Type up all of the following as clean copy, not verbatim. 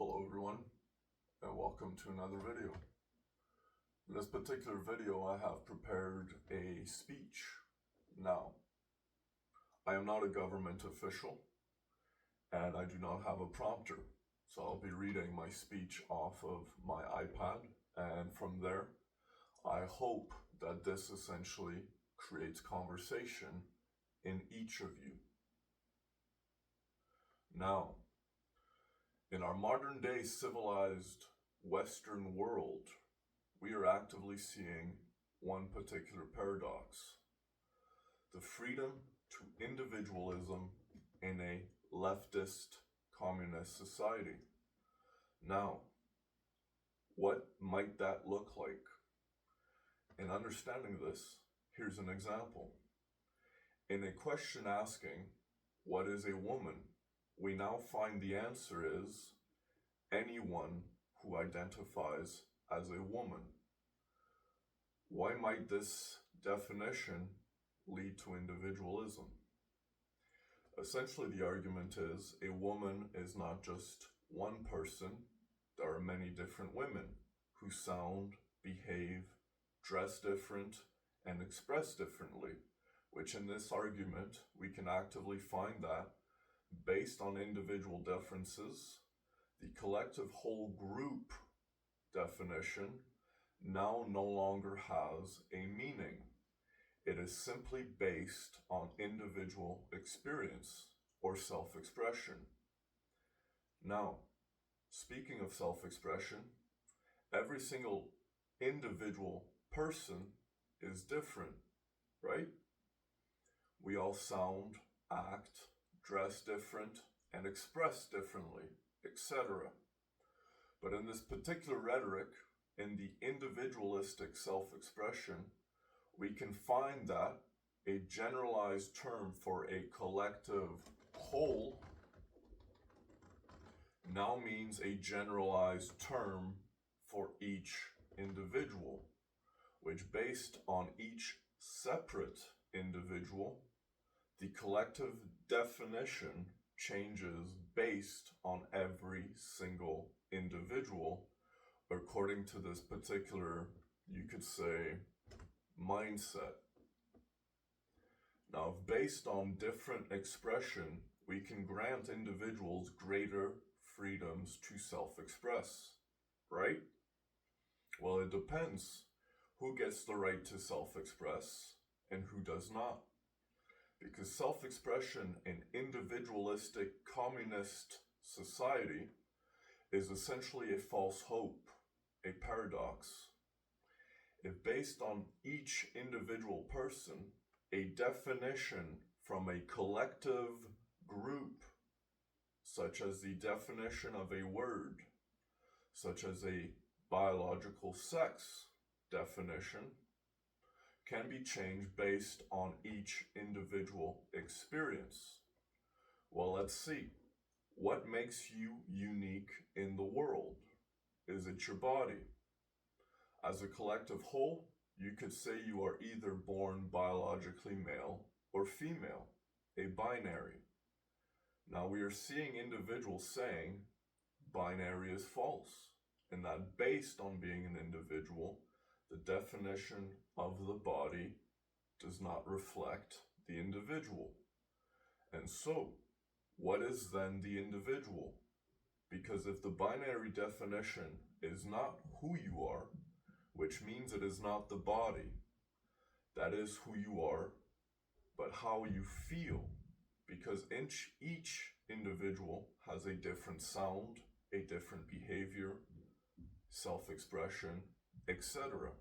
Hello everyone, and welcome to another video. In this particular video, I have prepared a speech. Now, I am not a government official, and I do not have a prompter, so I'll be reading my speech off of my iPad, and from there, I hope that this essentially creates conversation in each of you. Now, in our modern day civilized Western world, we are actively seeing one particular paradox: the freedom to individualism in a leftist communist society. Now, what might that look like? In understanding this, here's an example. In a question asking, "What is a woman?" we now find the answer is anyone who identifies as a woman. Why might this definition lead to individualism? Essentially, the argument is a woman is not just one person. There are many different women who sound, behave, dress different, and express differently, which in this argument, we can actively find that based on individual differences, the collective whole group definition now no longer has a meaning. It is simply based on individual experience or self-expression. Now, speaking of self-expression, every single individual person is different, right? We all sound, act, dress different, and express differently, etc. But in this particular rhetoric, in the individualistic self-expression, we can find that a generalized term for a collective whole now means a generalized term for each individual, which based on each separate individual, the collective definition changes based on every single individual according to this particular, you could say, mindset. Now, if based on different expression, we can grant individuals greater freedoms to self-express, right? Well, it depends who gets the right to self-express and who does not. Because self-expression in individualistic communist society is essentially a false hope, a paradox. If based on each individual person, a definition from a collective group, such as the definition of a word, such as a biological sex definition, can be changed based on each individual experience. Well, let's see. What makes you unique in the world? Is it your body? As a collective whole, you could say you are either born biologically male or female, a binary. Now we are seeing individuals saying binary is false, and that based on being an individual, the definition of the body does not reflect the individual. And so, what is then the individual? Because if the binary definition is not who you are, which means it is not the body, that is who you are, but how you feel. Because each individual has a different sound, a different behavior, self-expression, etc.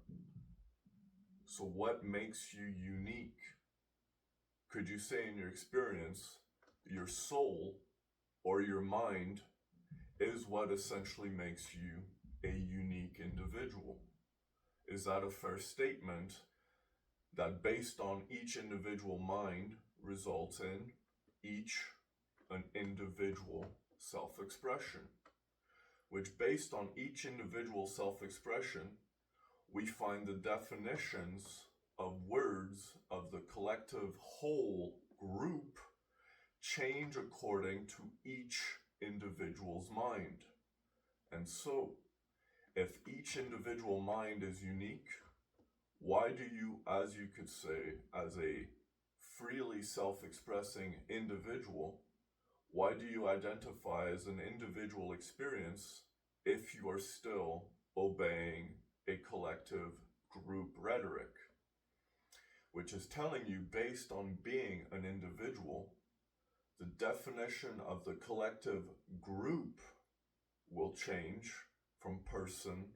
So what makes you unique? Could you say in your experience, your soul or your mind is what essentially makes you a unique individual? Is that a fair statement that based on each individual mind results in each an individual self-expression? Which based on each individual self-expression, we find the definitions of words of the collective whole group change according to each individual's mind. And so, if each individual mind is unique, why do you, as you could say, as a freely self-expressing individual, why do you identify as an individual experience if you are still obeying a collective group rhetoric, which is telling you, based on being an individual, the definition of the collective group will change from person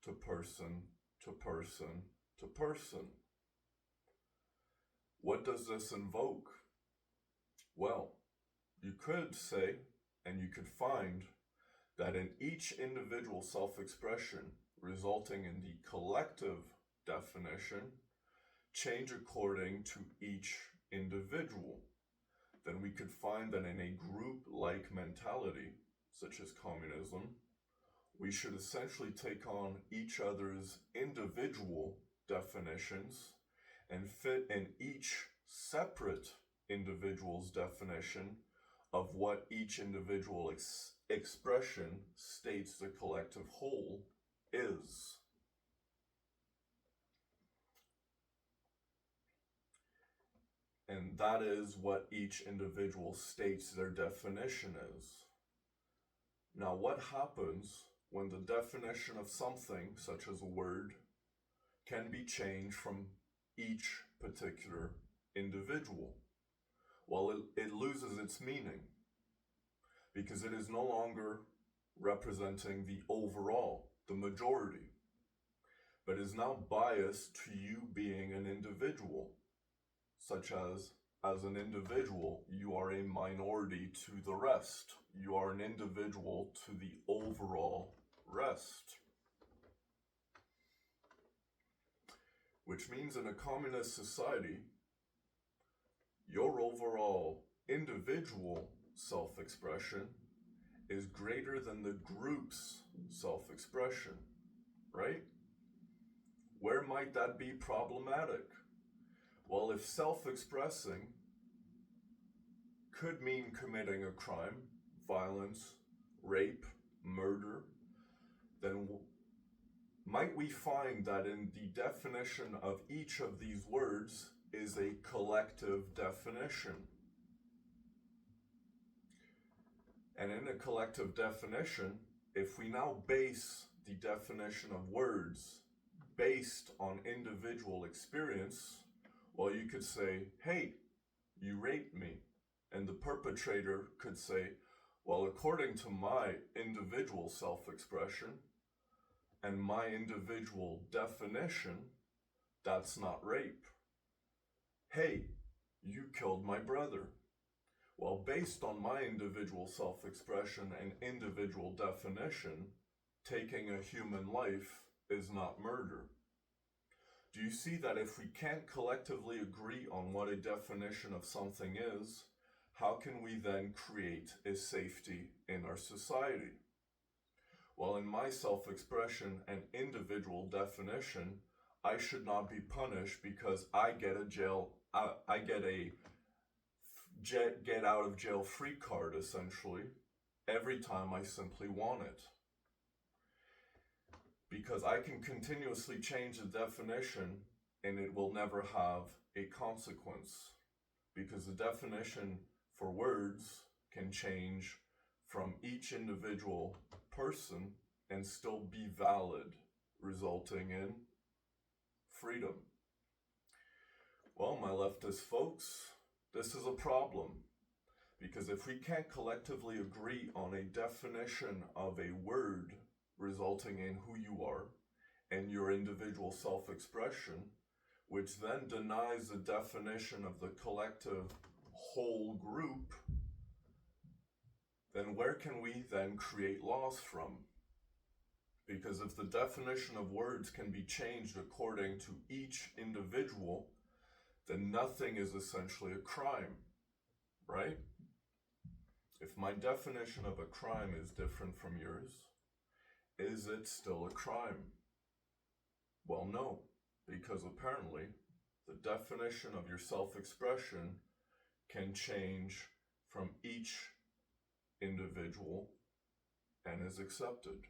to person to person to person. What does this invoke? Well, you could say, and you could find, that in each individual self-expression resulting in the collective definition change according to each individual, then we could find that in a group-like mentality, such as communism, we should essentially take on each other's individual definitions and fit in each separate individual's definition of what each individual expression states the collective whole is. And that is what each individual states their definition is. Now, what happens when the definition of something, such as a word, can be changed from each particular individual? Well, it loses its meaning, because it is no longer representing the overall, the majority, but is now biased to you being an individual, such as an individual, you are a minority to the rest. You are an individual to the overall rest. Which means in a communist society, your overall individual self-expression is greater than the group's self-expression, right? Where might that be problematic? Well, if self-expressing could mean committing a crime, violence, rape, murder, then might we find that in the definition of each of these words is a collective definition? And in a collective definition, if we now base the definition of words based on individual experience, well, you could say, hey, you raped me. And the perpetrator could say, well, according to my individual self-expression and my individual definition, that's not rape. Hey, you killed my brother. Well, based on my individual self-expression and individual definition, taking a human life is not murder. Do you see that if we can't collectively agree on what a definition of something is, how can we then create a safety in our society? Well, in my self-expression and individual definition, I should not be punished because I get a get out of jail free card, essentially, every time I simply want it. Because I can continuously change the definition and it will never have a consequence. Because the definition for words can change from each individual person and still be valid, resulting in freedom. Well, my leftist folks, this is a problem. Because if we can't collectively agree on a definition of a word resulting in who you are and your individual self-expression, which then denies the definition of the collective whole group, then where can we then create laws from? Because if the definition of words can be changed according to each individual, then nothing is essentially a crime, right? If my definition of a crime is different from yours, is it still a crime? Well, no, because apparently the definition of your self-expression can change from each individual and is accepted.